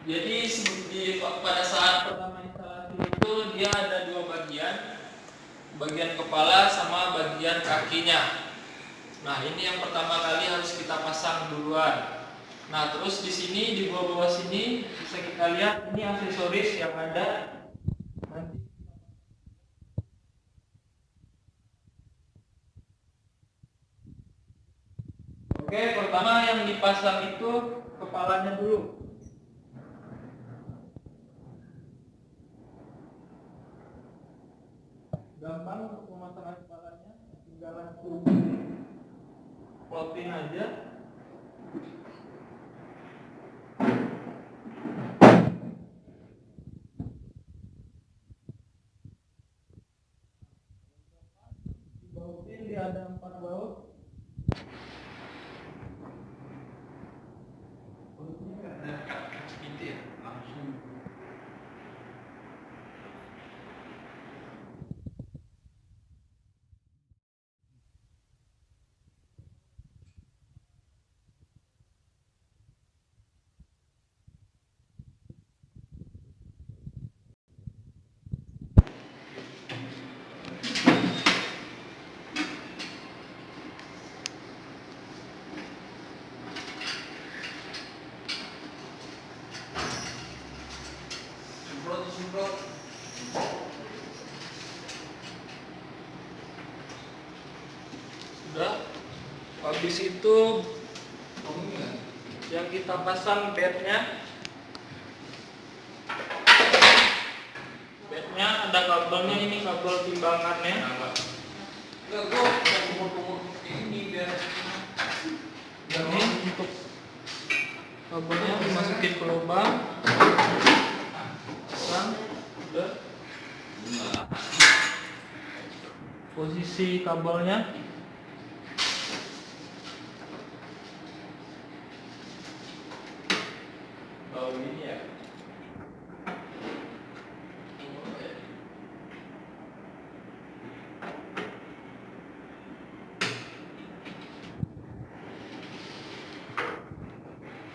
Jadi pada saat pertama instalasi itu dia ada dua bagian kepala sama bagian kakinya. Nah, ini yang pertama kali harus kita pasang duluan. Nah, terus di sini di bawah-bawah sini bisa kita lihat ini aksesoris yang ada. Nanti oke, pertama yang dipasang itu kepalanya dulu. Gampang untuk pemasangan kepalanya, tinggal langsung plotin aja. Dibautin, dia ada 4 baut. Gitu ya, langsung. Semprot. Sudah. Habis itu yang kita pasang bednya ada kabelnya, ini kabel timbangannya. Enggak, gua kumur-kumur ini biar Ini untuk kabelnya dimasukin ke lubang. Pasang. Udah. Posisi kabelnya ini ya.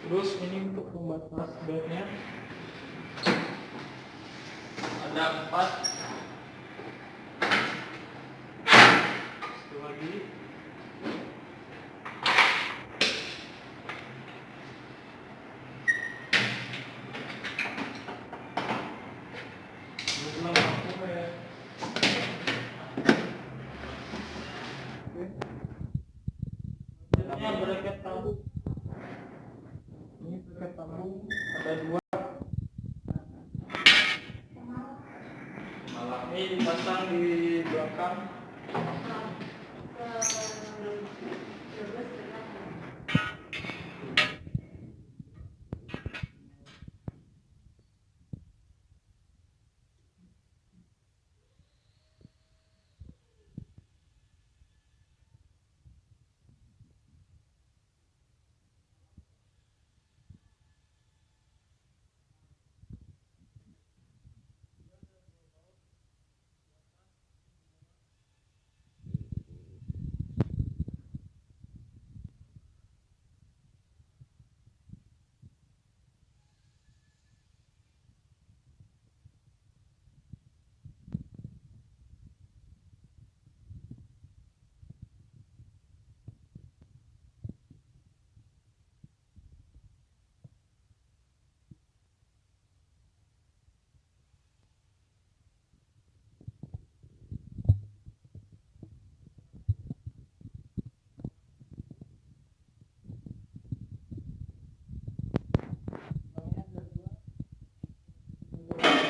Terus ini untuk pembatas bednya ada 4. Satu lagi. Belum apa ya. Selanjutnya bracket tabung. Ini bracket tabung ada 2. Ini dipasang di belakang.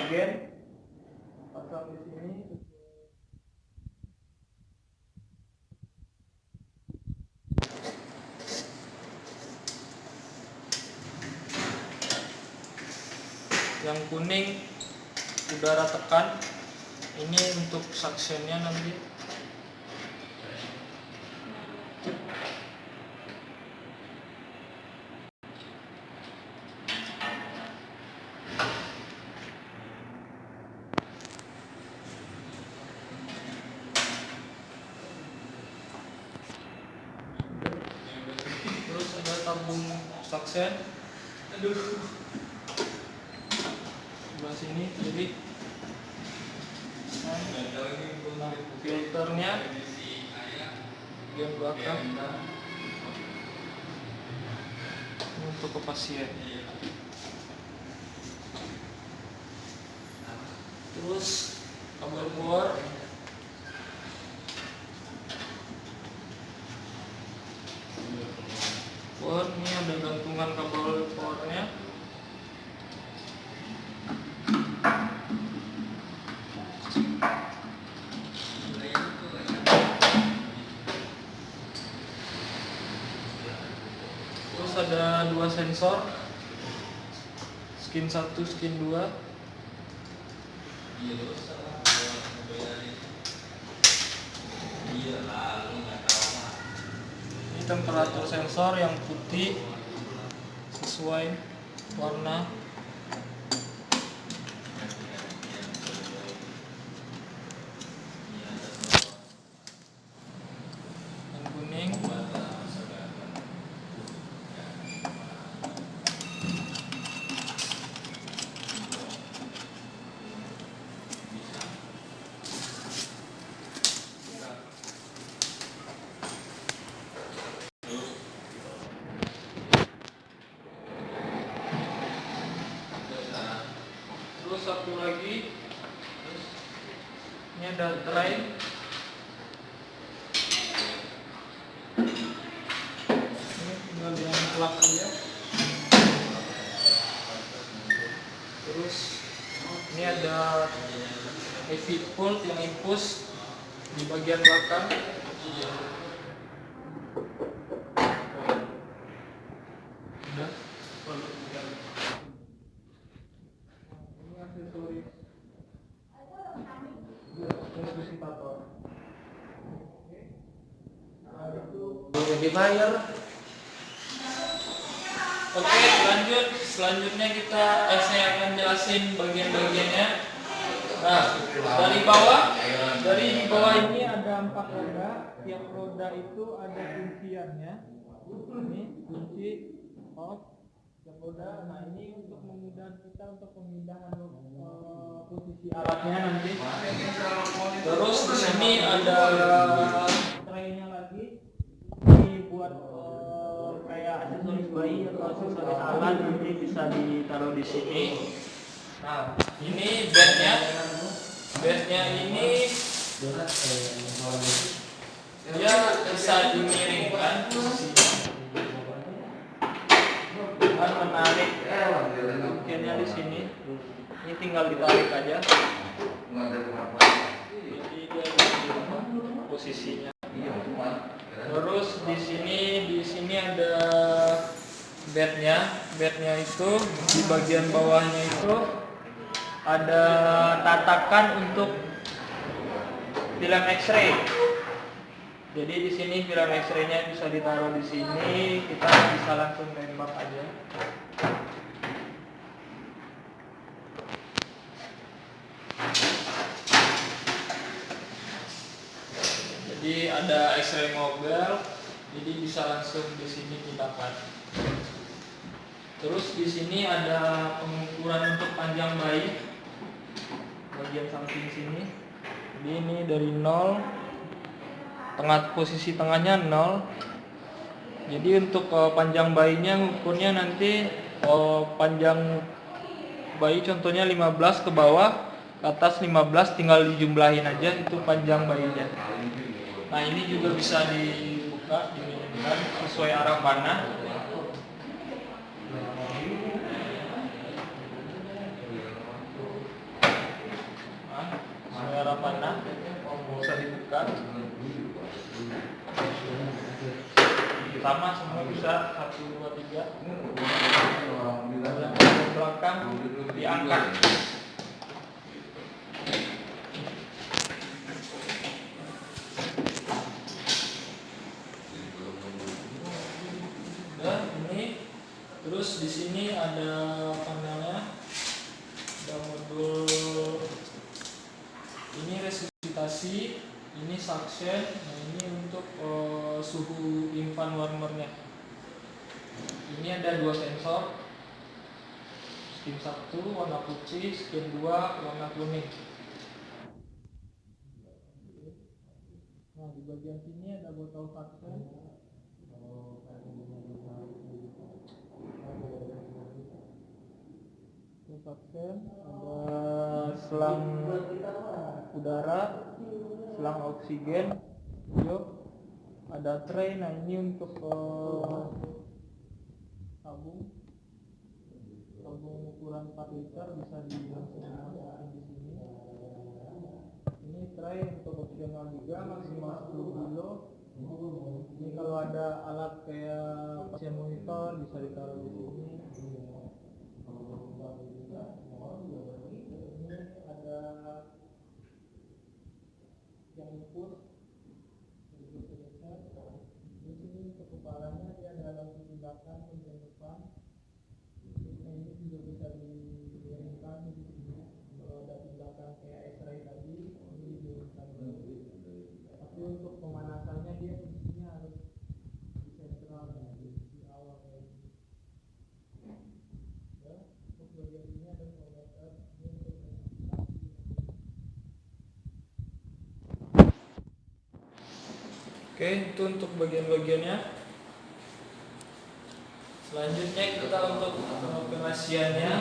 Bagian pasang di sini. Yang kuning udara tekan, ini untuk suctionnya nanti. Terus ada tabung suction. Aduh. sebelah sini kiri. Nah, filternya bagian belakang untuk kepastian. Terus kabel power, ini ada gantungan kabel powernya. Terus ada dua sensor, skin 1, skin 2. Ini temperatur sensor yang putih sesuai warna. Yang kuning. Terus satu lagi, ini ada drain. Ini tinggal diangkat saja. Terus ini ada heavy pult yang infus di bagian belakang. Udah. Ini aksesoris resisitator. Rectifier. Oke, selanjutnya saya akan jelasin bagian-bagiannya. Nah, dari bawah ini ada 4 roda. Tiap roda itu ada kunciannya. Ini kunci off tiap roda. Nah, ini untuk memudahkan kita untuk pemindahan posisi alatnya nanti. Terus di sini ada traynya lagi. Ini buat kayak aksesoris bayi atau aksesoris alat, nanti bisa ditaruh di sini. Nah, ini bednya ini dia bisa dimiringkan posisinya dengan menarik rangkaiannya di sini. Ini tinggal ditarik aja. Jadi dia posisinya. Terus di sini ada bednya itu di bagian bawahnya itu ada tatakan untuk film X-ray. Jadi di sini film X-ray-nya bisa ditaruh di sini, kita bisa langsung tembak aja. Jadi ada X-ray mobile, jadi bisa langsung di sini didapat. Terus di sini ada pengukuran untuk panjang bayi, bagian samping sini. Jadi ini dari 0, posisi tengahnya 0. Jadi untuk panjang bayinya ukurnya nanti panjang bayi contohnya 15 ke bawah, ke atas 15 tinggal dijumlahin aja itu panjang bayinya. Nah, ini juga bisa dibuka, diminimalkan sesuai arah panah. Sesuai arah panah bisa dibuka. Sama semua bisa 1, 2, 3. Yang belakang diangkat. Terus di sini ada panelnya, ada modul ini resusitasi, ini suction, nah ini untuk suhu infant warmernya. Ini ada 2 sensor, skin 1 warna putih, skin 2 warna kuning. Nah, di bagian sini ada botol vaksin. Vaksin, ada selang udara, selang oksigen, ada tray. Nah, ini untuk tabung ukuran 4 liter bisa dimasukin di sini. Ini tray untuk opsional juga, maksimal 10 kilo. Ini kalau ada alat kayak pasien monitor bisa ditaruh di sini. Ini ada yang input. Di sini untuk kepalanya dia ada lampu tindakan bagian depan. Ini juga bisa dikirimkan di sini. Kalau ada tindakan kayak X-ray tadi, ini dikirimkan. Tapi untuk pemanasannya dia posisinya harus di sentral, di awal kayak gini. Ya, untuk bagian ini ada termometer. Ini untuk Oke, itu untuk bagian-bagiannya. Selanjutnya kita untuk pengoperasiannya.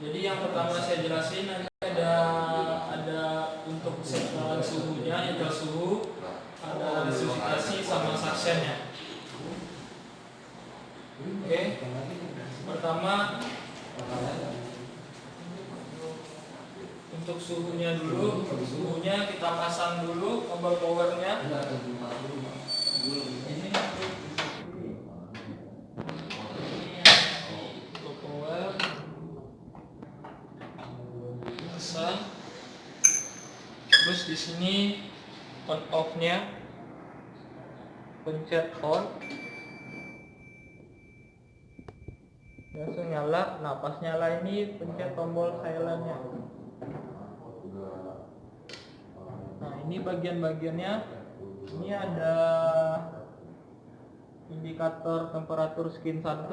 Jadi yang pertama saya jelasin nanti ada untuk setelan suhunya, nyetel suhu, ada resusitasi sama saksennya. Oke, pertama untuk suhunya dulu, suhunya kita pasang dulu kabel powernya. Ini untuk power pasang. Terus di sini on off-nya, pencet on, langsung nyala. Nah, pas nyala ini pencet tombol silent-nya. Nah, ini bagian-bagiannya. Ini ada indikator temperatur skin 1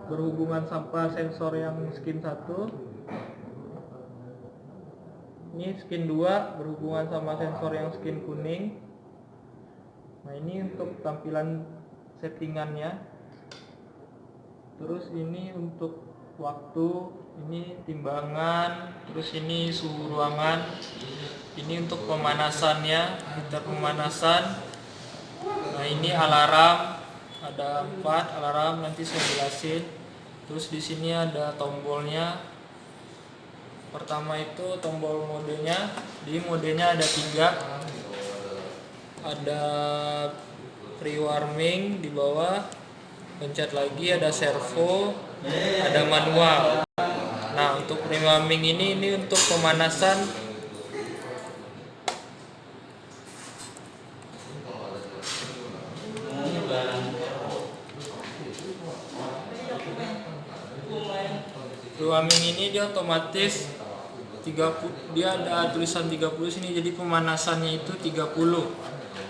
berhubungan sama sensor yang skin 1. Ini skin 2 berhubungan sama sensor yang skin kuning. Nah, ini untuk tampilan settingannya. Terus ini untuk waktu, ini timbangan, terus ini suhu ruangan. Ini untuk pemanasannya, filter pemanasan. Nah, ini alarm, ada 4 alarm, nanti saya jelasin. Terus di sini ada tombolnya. Pertama itu tombol modenya. Di modenya ada 3. Ada pre-warming di bawah. Pencet lagi, ada servo, ada manual. Nah, untuk pre-warming ini untuk pemanasan. Pre-warming ini dia otomatis 30, dia ada tulisan 30 sini, jadi pemanasannya itu 30.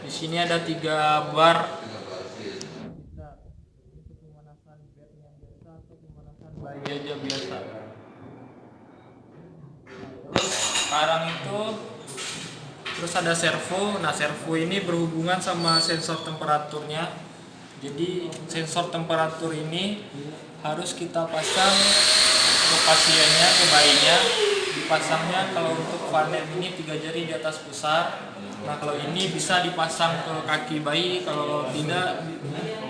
Di sini ada 3 bar. Pemanasan bed yang biasa atau pemanasan bayi aja biasa. Terus sekarang itu terus ada servo. Nah, servo ini berhubungan sama sensor temperaturnya. Jadi sensor temperatur ini harus kita pasang ke pasiennya, ke bayinya. Dipasangnya kalau untuk vanet ini 3 jari di atas pusar. Nah, kalau ini bisa dipasang ke kaki bayi, kalau tidak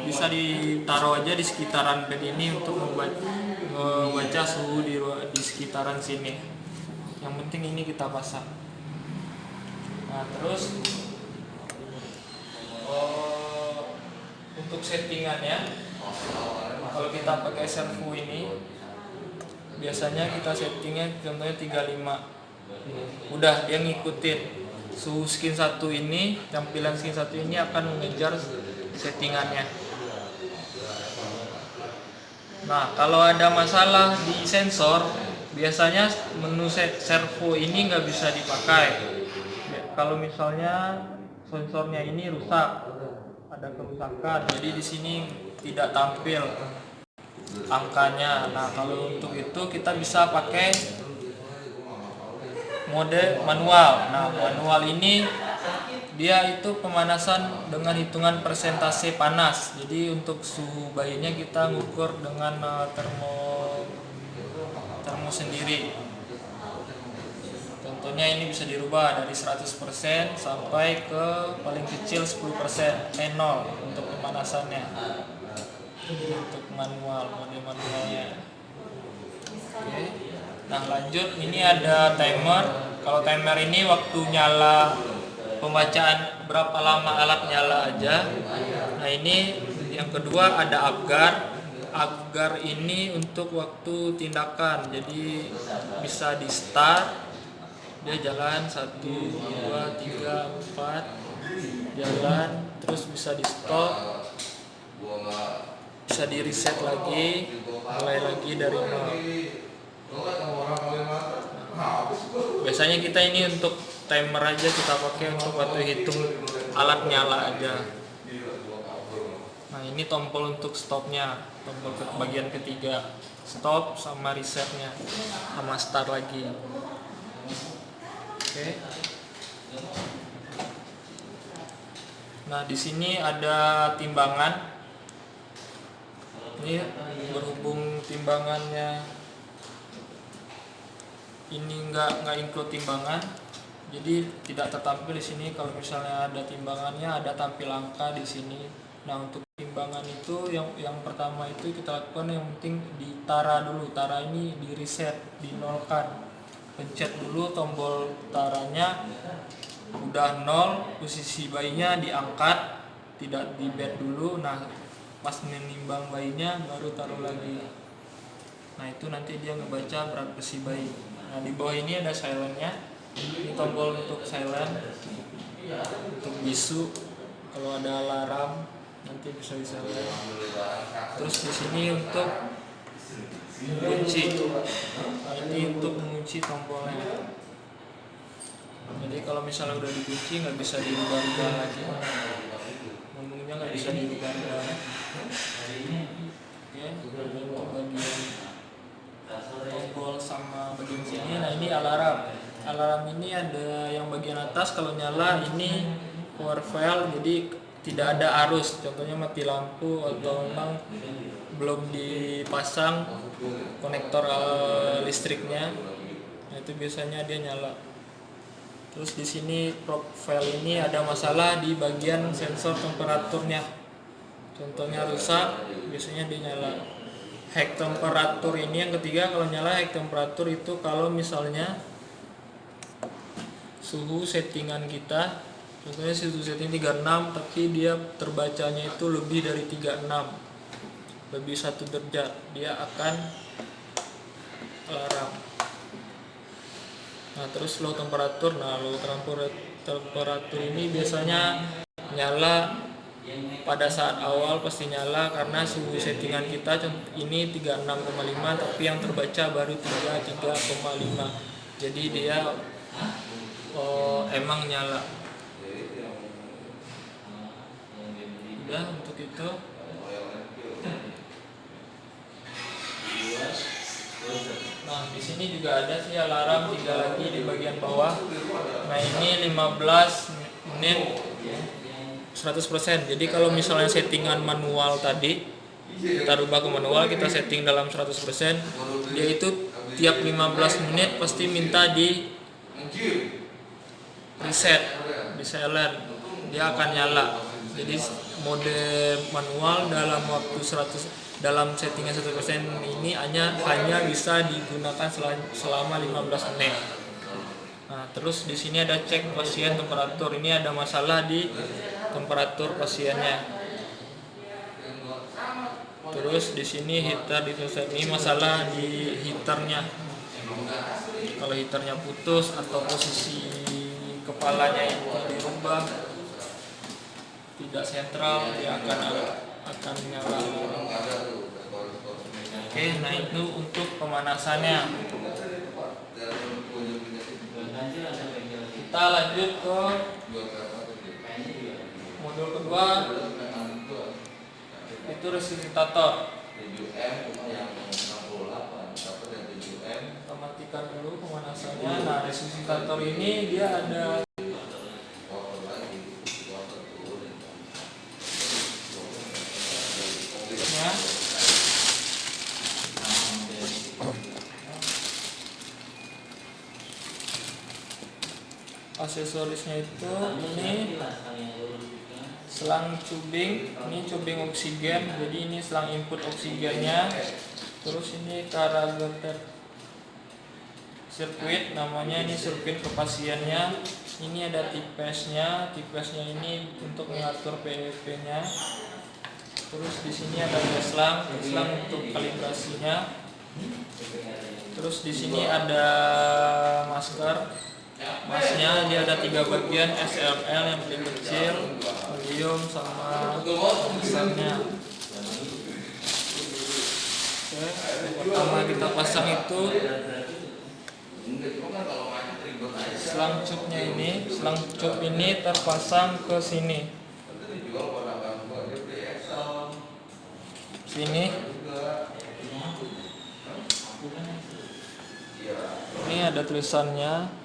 bisa ditaruh aja di sekitaran bed ini untuk membaca suhu di sekitaran sini. Yang penting ini kita pasang. Nah, terus untuk settingannya, kalau kita pakai servo ini biasanya kita settingnya contohnya 35. Udah dia ngikutin suhu skin 1 ini, tampilan skin 1 ini akan mengejar settingannya. Nah, kalau ada masalah di sensor, biasanya menu servo ini nggak bisa dipakai. Kalau misalnya sensornya ini rusak, ada kerusakan, jadi di sini tidak tampil. angkanya. Nah kalau untuk itu kita bisa pakai mode manual. Nah manual ini dia itu pemanasan dengan hitungan persentase panas. Jadi untuk suhu bayinya kita ngukur dengan termo sendiri. Contohnya ini bisa dirubah dari 100% sampai ke paling kecil 10%, 0 untuk pemanasannya. Untuk mode manualnya. Oke. Nah lanjut, ini ada timer. Kalau timer ini waktu nyala pembacaan berapa lama alat nyala aja. Nah ini yang kedua ada Apgar. Apgar ini untuk waktu tindakan. Jadi bisa di start, dia jalan 1, 2, 3, 4 jalan, terus bisa di stop, bisa di reset lagi, mulai lagi dari 0. Biasanya kita ini untuk timer aja kita pakai untuk waktu hitung alat nyala aja. Nah ini tombol untuk stopnya, tombol bagian ketiga, stop sama resetnya, sama start lagi. Oke. Nah di sini ada timbangan. Ini berhubung timbangannya ini nggak include timbangan, jadi tidak tertampil di sini. Kalau misalnya ada timbangannya, ada tampil angka di sini. Nah untuk timbangan itu yang pertama itu kita lakukan, yang penting ditara dulu. Tara ini di reset, dinolkan. Pencet dulu tombol taranya, udah 0, posisi bayinya diangkat, tidak di bed dulu. Nah pas menimbang bayinya baru taruh lagi. Nah itu nanti dia ngebaca berat besi bayi. Nah di bawah ini ada silentnya. Ini tombol untuk silent, untuk bisu. Kalau ada alarm nanti bisa di silent. Terus di sini untuk kunci. Ini untuk mengunci tombolnya. Jadi kalau misalnya udah dikunci nggak bisa dirubah-rubah lagi. Ngomongnya nggak bisa dirubah-rubah. Oke, untuk bagian tombol sama bagian sini. Nah ini alarm. Alarm ini ada yang bagian atas kalau nyala ini power fail, jadi tidak ada arus. Contohnya mati lampu atau memang belum dipasang konektor listriknya. Nah itu biasanya dia nyala. Terus di sini profile ini ada masalah di bagian sensor temperaturnya. Contohnya rusak, biasanya dia nyala. Hack temperatur ini yang ketiga, kalau nyala hack temperatur itu kalau misalnya suhu settingan kita, contohnya suhu setting 36 tapi dia terbacanya itu lebih dari 36, lebih 1 derajat, dia akan alarm. Nah terus low temperatur. Nah low temperatur ini biasanya nyala pada saat awal, pasti nyala karena suhu settingan kita ini 36,5 tapi yang terbaca baru 33,5, jadi dia emang nyala. Udah untuk itu. Nah di sini juga ada sih alarm, tinggal lagi di bagian bawah. Nah ini 15 menit 100%. Jadi kalau misalnya settingan manual tadi kita rubah ke manual, kita setting dalam 100%, dia itu tiap 15 menit pasti minta di reset, di silent, dia akan nyala. Jadi mode manual dalam waktu 100, dalam settingan 100% ini hanya bisa digunakan selama 15 menit. Nah, terus di sini ada cek pasien temperatur. Ini ada masalah di temperatur pasiennya. Terus di sini heater di selesai, ini masalah di heaternya. Kalau heaternya putus atau posisi kepalanya itu dirubah, tidak sentral, dia akan nyala. Oke, nah itu untuk pemanasannya. Kita lanjut ke modul kedua, itu resusitator. 7M cuma yang 68 dapat yang 7M. Kita matikan dulu pemanasannya. Nah, resusitator ini dia ada nya. Aksesorisnya itu ini selang tubing, ini tubing oksigen, jadi ini selang input oksigennya. Terus ini carburetor sirkuit, namanya ini sirkuit kepasiannya. Ini ada tipesnya, tipesnya ini untuk mengatur PEP-nya. Terus di sini ada selang untuk kalibrasinya. Terus di sini ada masker. Masnya dia ada 3 bagian, SLL yang paling kecil, medium sama besarnya. Oke, pertama kita pasang itu selang cupnya ini, selang cup ini terpasang ke sini. Sini. Ini ada tulisannya.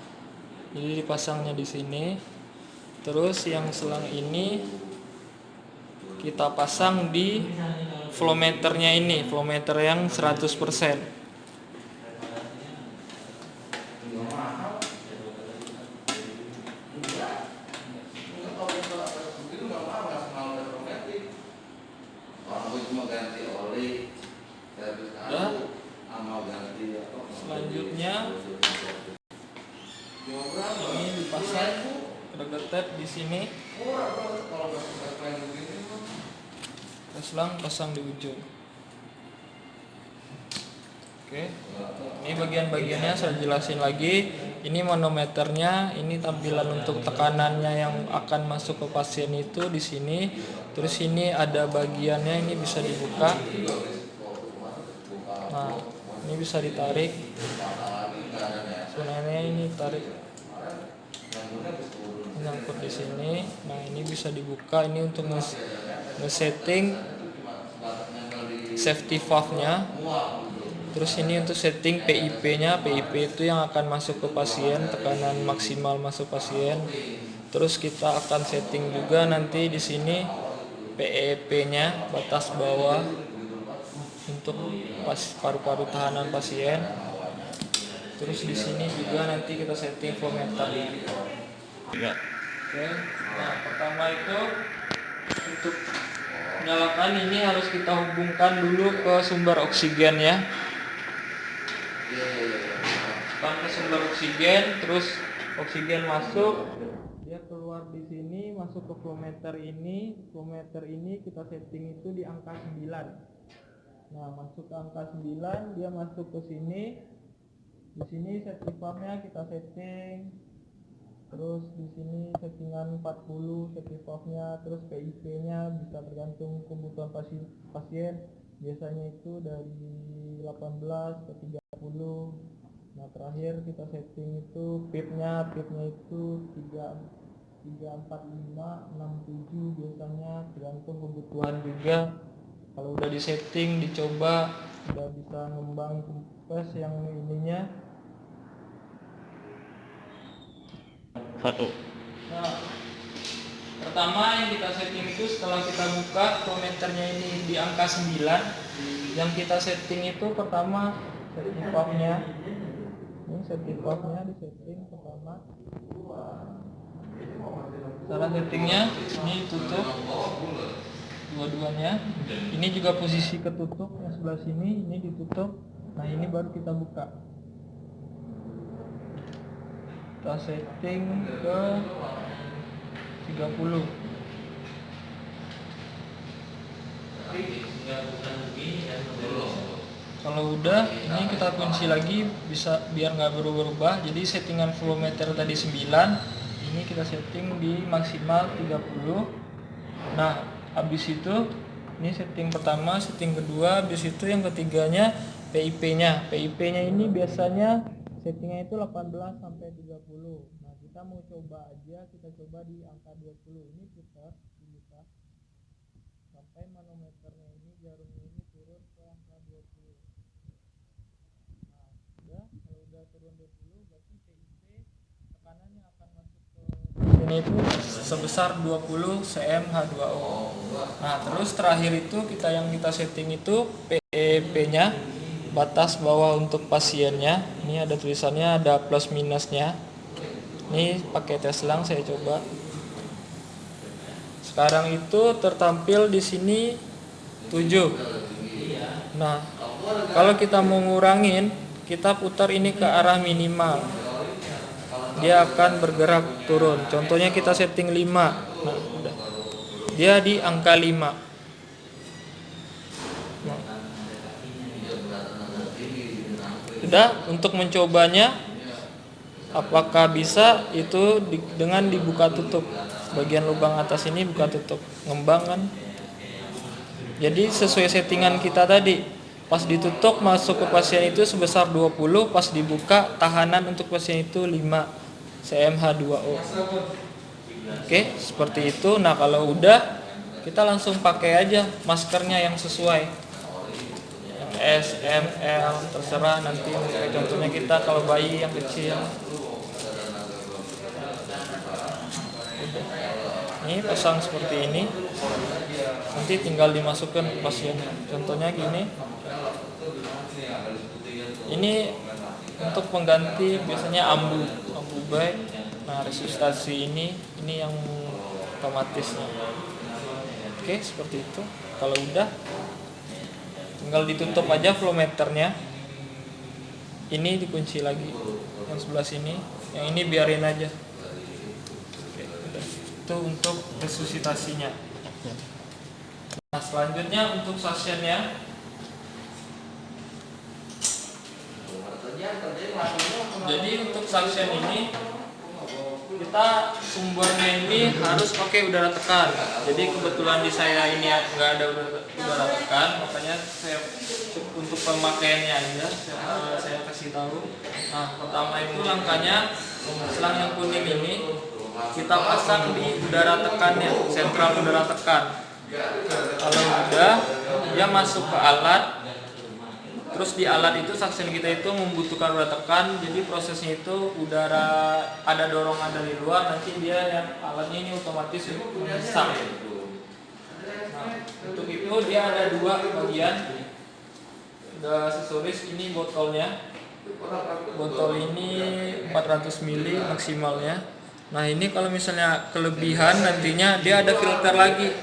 Jadi dipasangnya di sini. Terus yang selang ini kita pasang di flow meternya ini, flow meter yang 100%. Selanjutnya ini dipasang regetet di sini. Selang pasang di ujung. Oke, ini bagian-bagiannya saya jelasin lagi. Ini manometernya, ini tampilan untuk tekanannya yang akan masuk ke pasien itu di sini. Terus ini ada bagiannya, ini bisa dibuka. Nah, ini bisa ditarik. Sebenarnya ini tarik, nyangkut di sini. Nah, ini bisa dibuka. Ini untuk nge-setting safety valve-nya. Terus ini untuk setting PIP-nya. PIP itu yang akan masuk ke pasien, tekanan maksimal masuk pasien. Terus kita akan setting juga nanti di sini PEP-nya, batas bawah untuk paru-paru tahanan pasien. Terus di sini juga nanti kita setting flow meter. Ya. Oke. Nah, pertama itu untuk menyalakan ini harus kita hubungkan dulu ke sumber oksigen ya. Ke sumber oksigen, terus oksigen masuk, dia keluar di sini, masuk ke flow meter ini. Flow meter ini kita setting itu di angka 9. Nah, masuk ke angka 9, dia masuk ke sini. Di sini safety valve-nya kita setting. Terus di sini settingan 40 safety valve-nya, terus PIP-nya bisa tergantung kebutuhan pasien. Biasanya itu dari 18 ke 30. Nah, terakhir kita setting itu PIP-nya itu 345, 67 biasanya tergantung kebutuhan juga. Kalau udah disetting, dicoba, udah bisa ngembang kempes yang ininya. Nah, pertama yang kita setting itu setelah kita buka flow meternya ini di angka 9. Yang kita setting itu pertama safety valve-nya. Ini safety valve-nya disetting pertama. Cara settingnya ini ditutup dua-duanya. Ini juga posisi ketutup yang sebelah sini, ini ditutup. Nah, ini baru kita buka. Kita setting ke 30. Kalau udah, ini kita kunci lagi bisa biar nggak berubah. Jadi settingan flow meter tadi 9, ini kita setting di maksimal 30. Nah, habis itu ini setting pertama, setting kedua, habis itu yang ketiganya PIP-nya. PIP-nya ini biasanya settingnya itu 18 sampai 30. Nah, kita mau coba aja, kita coba di angka 20. Ini putar, dibuka. sampai manometernya ini, jarumnya ini turun ke angka 20. Nah, kalau udah turun 20 berarti PIP tekanannya akan masuk ke ini itu sebesar 20 cm H2O. Nah, terus terakhir itu yang kita setting itu PEP-nya, batas bawah untuk pasiennya. Ini ada tulisannya, ada plus minusnya. Ini pakai tes selang saya coba. Sekarang itu tertampil di sini 7. Nah, kalau kita mau ngurangin, kita putar ini ke arah minimal. Dia akan bergerak turun. Contohnya kita setting 5. Nah, udah. Dia di angka 5. Nah. Udah, untuk mencobanya apakah bisa itu dengan dibuka tutup. Bagian lubang atas ini buka tutup, ngembang kan. Jadi sesuai settingan kita tadi, pas ditutup masuk ke pasien itu sebesar 20, pas dibuka tahanan untuk pasien itu 5 cm H2O. Oke, seperti itu. Nah, kalau udah, kita langsung pakai aja maskernya yang sesuai, yang S, M, L, terserah nanti. Contohnya kita kalau bayi yang kecil. Ini pasang seperti ini, nanti tinggal dimasukkan ke pasien. Contohnya gini. Ini untuk pengganti biasanya ambu baik. Nah, resusitasi ini yang otomatisnya. Oke, seperti itu. Kalau udah, tinggal ditutup aja flowmeternya. Ini dikunci lagi. Yang sebelah sini, yang ini biarin aja. Itu untuk resusitasinya. Nah, selanjutnya untuk suctionnya. Jadi untuk suction ini kita sumbernya ini harus pakai udara tekan. Jadi kebetulan di saya ini nggak ada udara tekan, makanya saya untuk pemakaiannya aja saya kasih tahu. Nah, pertama itu langkahnya selang yang kuning ini kita pasang di udara tekannya, sentral udara tekan. Kalau udah, dia masuk ke alat. Terus di alat itu suction kita itu membutuhkan udara tekan, jadi prosesnya itu udara ada dorongan dari luar, nanti dia yang alatnya ini otomatis menyesal. Nah, untuk itu dia ada 2 bagian. Udah aksesoris, ini botolnya. Botol ini 400 ml maksimalnya. Nah, ini kalau misalnya kelebihan nantinya dia ada filter lagi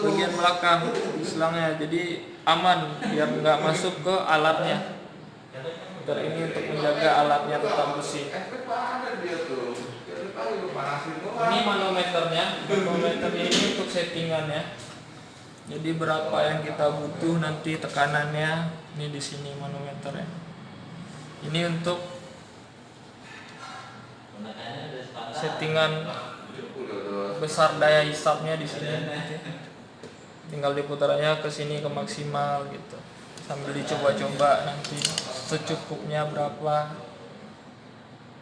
bagian belakang selangnya, jadi aman biar nggak masuk ke alatnya. Filter ini untuk menjaga alatnya tetap bersih. Ini manometernya ini untuk settingannya. Jadi berapa yang kita butuh nanti tekanannya, ini di sini manometernya. Ini untuk settingan besar daya hisapnya di sini nanti. Tinggal diputarnya ke sini ke maksimal gitu. Sambil dicoba-coba nanti secukupnya berapa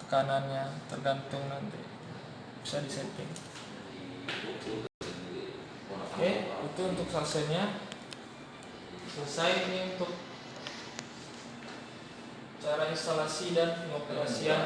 tekanannya, tergantung nanti bisa disetting. Oke, itu untuk suctionnya selesai. Ini untuk cara instalasi dan pengoperasian